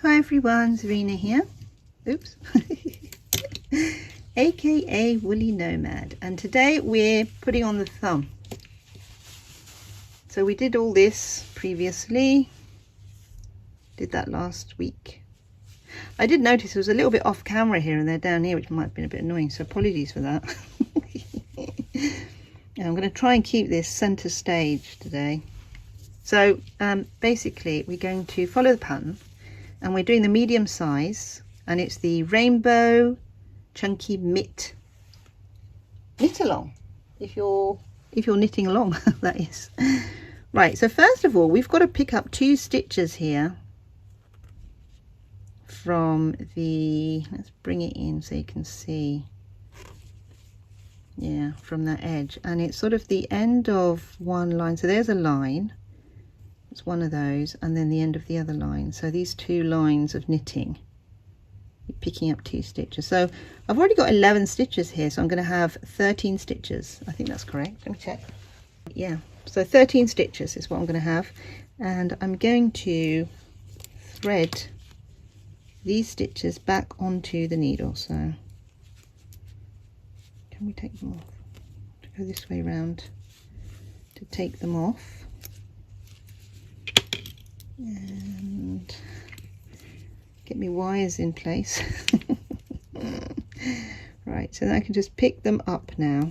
Hi everyone, Zarina here. Oops. AKA Woolly Nomad, and today we're putting on the thumb. So we did all this previously, did that last week. I did notice it was a little bit off camera here and there down here, which might have been a bit annoying, so apologies for that. I'm going to try and keep this center stage today. So basically we're going to follow the pattern, and we're doing the medium size, and it's the rainbow chunky mitt along, if you're knitting along, that is. Right, so first of all we've got to pick up 2 stitches here from the, let's bring it in so you can see, yeah, from that edge, and it's sort of the end of one line. So there's a line, it's one of those, and then the end of the other line. So these 2 lines of knitting, you're picking up 2 stitches. So I've already got 11 stitches here, so I'm going to have 13 stitches. I think that's correct. Let me check. Yeah, so 13 stitches is what I'm going to have, and I'm going to thread these stitches back onto the needle. So can we take them off? To go this way round to take them off. And get my wires in place. Right, so then I can just pick them up now,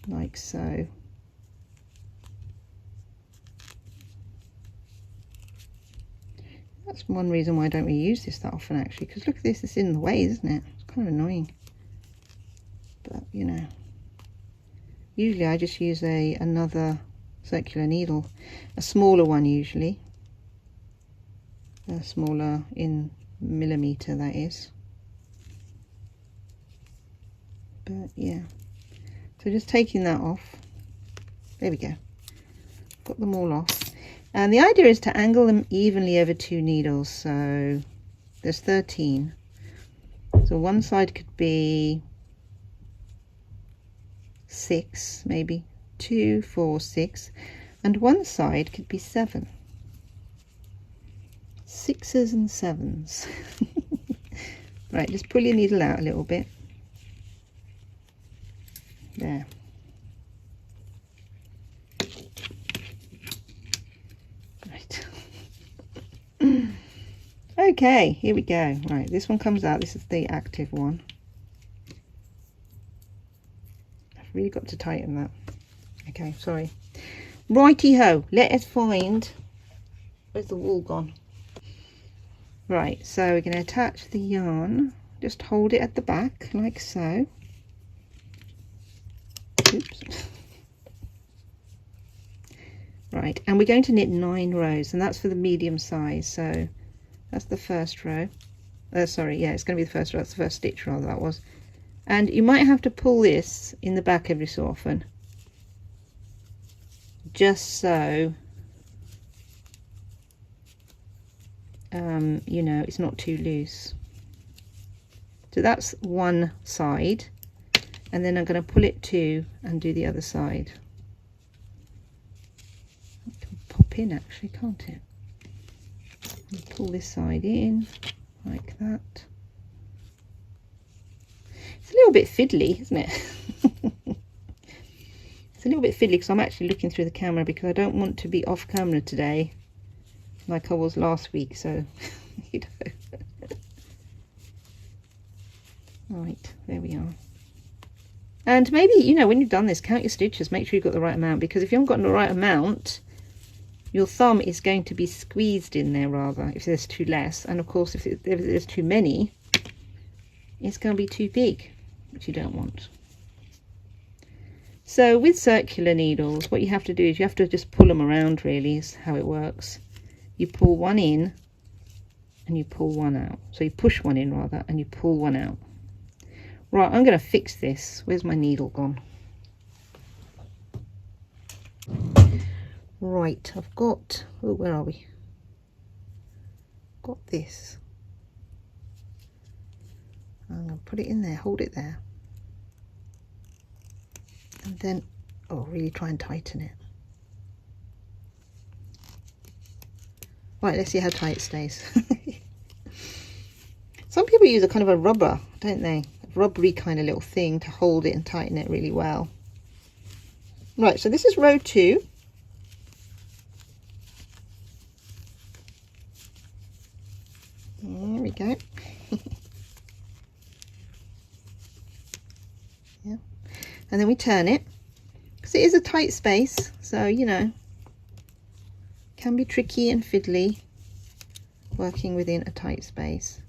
like so. That's one reason why I don't really use this that often, actually, because look at this, it's in the way, isn't it? It's kind of annoying, but you know, usually I just use another circular needle, a smaller one usually, a smaller in millimeter, that is. But yeah, so just taking that off, there we go, got them all off. And the idea is to angle them evenly over 2 needles. So there's 13, so one side could be 6, maybe 2, 4, 6, and one side could be 7. 6s and 7s. Right, just pull your needle out a little bit. There. Right. Okay, here we go. Right, this one comes out. This is the active one. I've really got to tighten that. Okay, sorry. Righty ho, let us find, where's the wool gone? Right, so we're going to attach the yarn, just hold it at the back like so. Oops. Right, and we're going to knit 9 rows, and that's for the medium size. So that's the first row. Sorry, yeah, it's going to be the first row. That's the first stitch rather, that was. And you might have to pull this in the back every so often, just so you know, it's not too loose. So that's one side, and then I'm going to pull it to and do the other side. It can pop in actually, can't it? And pull this side in like that. It's a little bit fiddly, isn't it? It's a little bit fiddly because I'm actually looking through the camera, because I don't want to be off camera today like I was last week, so you know. Right, there we are. And maybe, you know, when you've done this, count your stitches, make sure you've got the right amount, because if you haven't got the right amount, your thumb is going to be squeezed in there rather if there's too less, and of course if there's too many, it's going to be too big, which you don't want. So with circular needles, what you have to do is you have to just pull them around, really, is how it works. You pull one in and you pull one out. So you push one in rather, and you pull one out. Right, I'm going to fix this. Where's my needle gone? Right, I've got, oh, where are we? Got this. I'm going to put it in there, hold it there. And then, oh, really try and tighten it. Right, let's see how tight it stays. Some people use a kind of a rubber, don't they? A rubbery kind of little thing to hold it and tighten it really well. Right, so this is row 2. There we go. Yeah. And then we turn it, because it is a tight space, so you know, can be tricky and fiddly working within a tight space.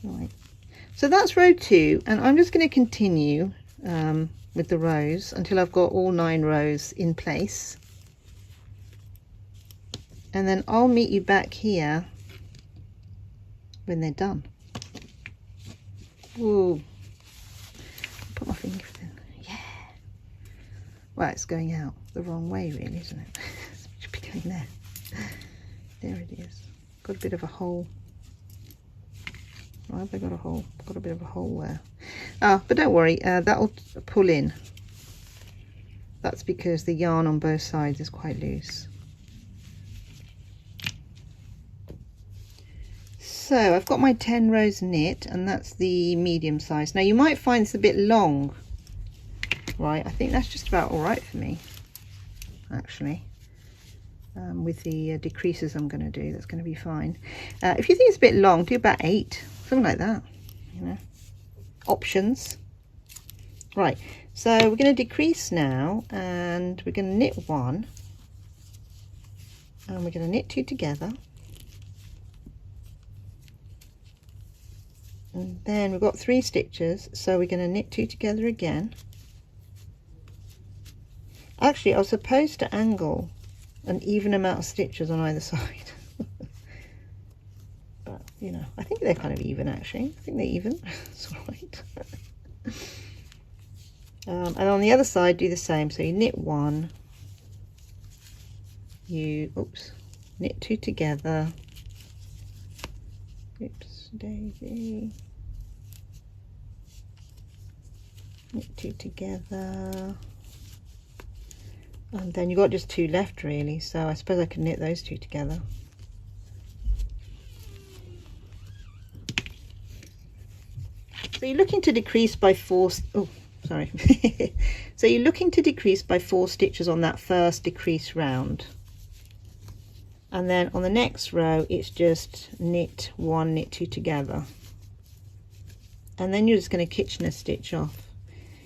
Right, so that's row 2, and I'm just going to continue with the rows until I've got all 9 rows in place, and then I'll meet you back here when they're done. Ooh, put my finger in. Yeah. Well, it's going out the wrong way, really, isn't it? It should be going there. There it is. Got a bit of a hole. Why have I got a hole? Got a bit of a hole there. But don't worry, that'll pull in. That's because the yarn on both sides is quite loose. So I've got my 10 rows knit, and that's the medium size. Now you might find this a bit long, right? I think that's just about all right for me, actually. With the decreases I'm going to do, that's going to be fine. If you think it's a bit long, do about 8, something like that, you know. Options. Right, so we're going to decrease now, and we're going to knit 1, and we're going to knit 2 together, and then we've got 3 stitches, so we're going to knit 2 together again. Actually, I was supposed to angle an even amount of stitches on either side. But, you know, I think they're kind of even, actually. I think they're even. It's all right. And on the other side, do the same. So you knit 1, you, knit 2 together. Oops, daisy. Knit 2 together. And then you've got just 2 left, really, so I suppose I can knit those 2 together. So you're looking to decrease by 4, oh, sorry. So you're looking to decrease by 4 stitches on that first decrease round. And then on the next row, it's just knit 1, knit 2 together. And then you're just going to Kitchener stitch off.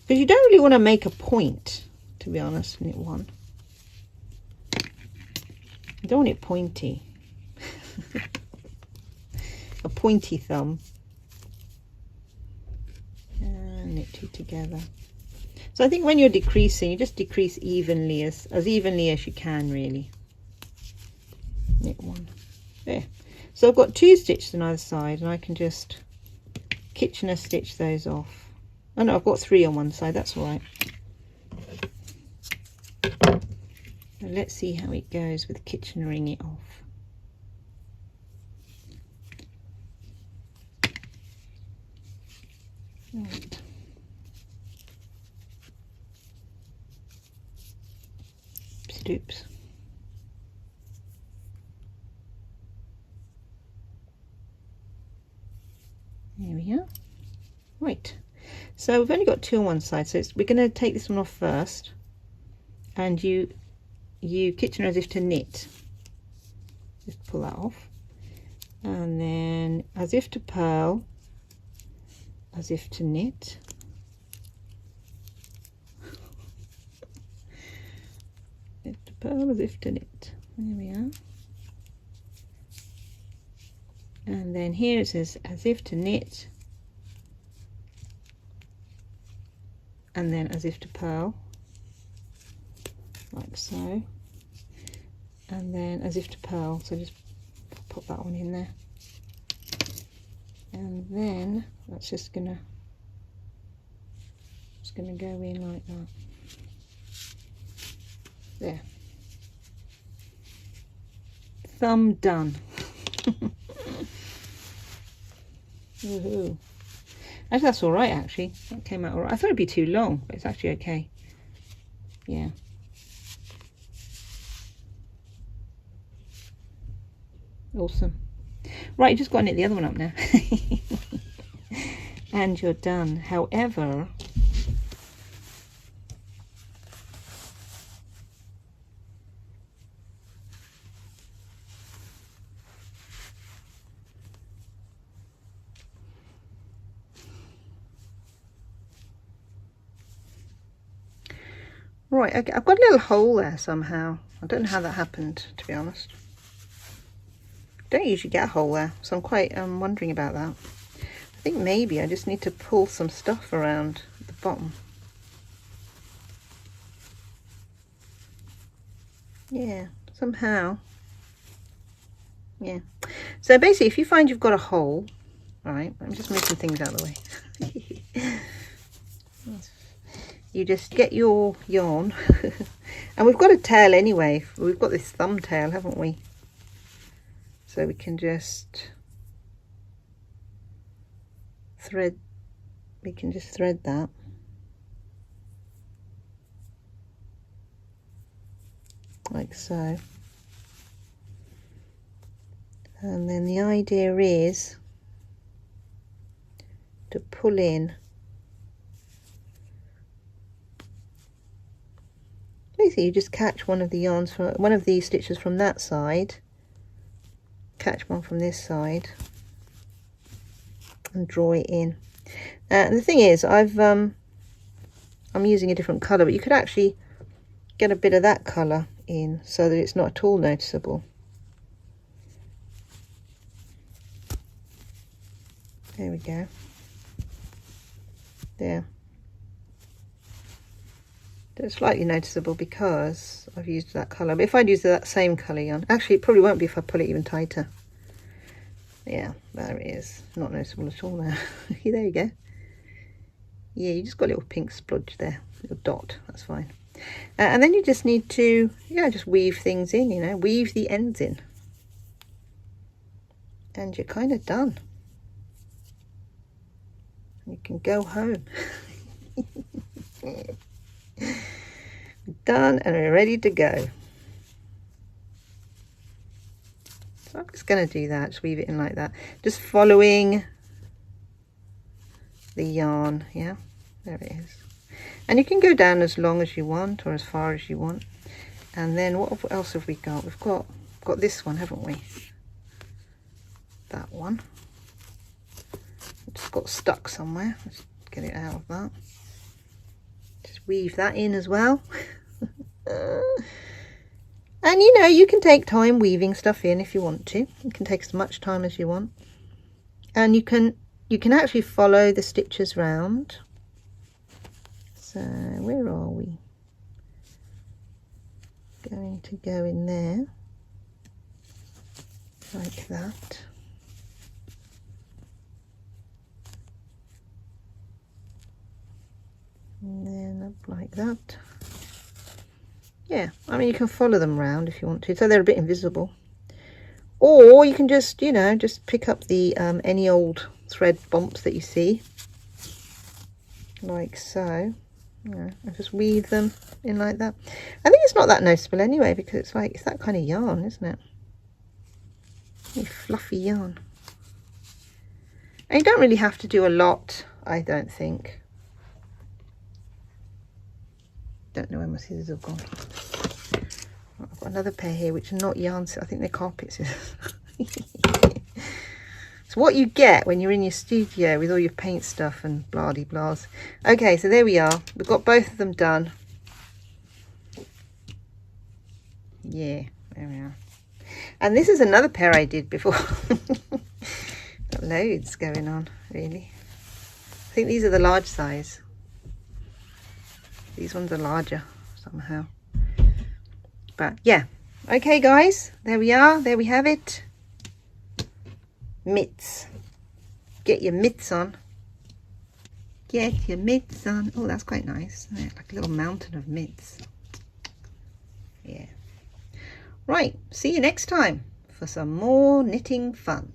Because you don't really want to make a point, to be honest, knit 1. You don't want it pointy. A pointy thumb. And knit 2 together. So I think when you're decreasing, you just decrease evenly, as evenly as you can, really. Knit 1. There. So I've got 2 stitches on either side, and I can just Kitchener stitch those off. Oh no, I've got 3 on one side, that's all right. Now let's see how it goes with Kitchenering it off. Right. Oops. There we are. Right, so we've only got 2 on one side, so we're going to take this one off first, and you Kitchener as if to knit. Just pull that off, and then as if to purl, as if to knit. As if to purl, as if to knit. There we are. And then here it says as if to knit, and then as if to purl, like so, and then as if to purl, so just pop that one in there, and then that's just gonna go in like that. There. Thumb done. Woohoo. Actually, that's all right, actually. That came out all right. I thought it'd be too long, but it's actually okay. Yeah. Awesome. Right, you just got to knit the other one up now. And you're done. However, right, okay, I've got a little hole there somehow. I don't know how that happened, to be honest. Don't usually get a hole there, so I'm quite wondering about that. I think maybe I just need to pull some stuff around the bottom. Yeah, somehow. Yeah. So basically, if you find you've got a hole, right, I'm just making things out of the way. You just get your yarn, and we've got a tail anyway. We've got this thumb tail, haven't we? So we can just thread, we can just thread that. Like so. And then the idea is to pull in. Basically, you just catch one of the yarns from one of these stitches from that side, catch one from this side, and draw it in. And the thing is, I'm using a different colour, but you could actually get a bit of that colour in so that it's not at all noticeable. There we go. There. It's slightly noticeable because I've used that colour. But if I'd use that same colour yarn, actually it probably won't be if I pull it even tighter. Yeah, there it is. Not noticeable at all there. There you go. Yeah, you just got a little pink splodge there, a little dot. That's fine. And then you just need to, yeah, just weave things in. You know, weave the ends in, and you're kind of done. You can go home. Done, and we're ready to go. So I'm just going to do that, just weave it in like that, just following the yarn. Yeah, there it is. And you can go down as long as you want or as far as you want. And then what else have we got? We've got this one, haven't we? That one. Just got stuck somewhere. Let's get it out of that. Just weave that in as well. And you know, you can take time weaving stuff in if you want to. You can take as much time as you want, and you can actually follow the stitches round. So where are we? Going to go in there like that. And then up like that. Yeah, I mean, you can follow them round if you want to, so they're a bit invisible. Or you can just, you know, just pick up the any old thread bumps that you see, like so. You know, and just weave them in like that. I think it's not that noticeable anyway, because it's like, it's that kind of yarn, isn't it? Really fluffy yarn. And you don't really have to do a lot, I don't think. Don't know where my scissors have gone. I've got another pair here which are not yarn, I think they're carpet scissors. It's what you get when you're in your studio with all your paint stuff and blah-de-blahs. Okay, so there we are. We've got both of them done. Yeah, there we are. And this is another pair I did before. Got loads going on, really. I think these are the large size. These ones are larger somehow. But yeah, okay guys, there we are, there we have it. Mitts. Get your mitts on. Get your mitts on. Oh, that's quite nice, isn't it? Like a little mountain of mitts. Yeah. Right, see you next time for some more knitting fun.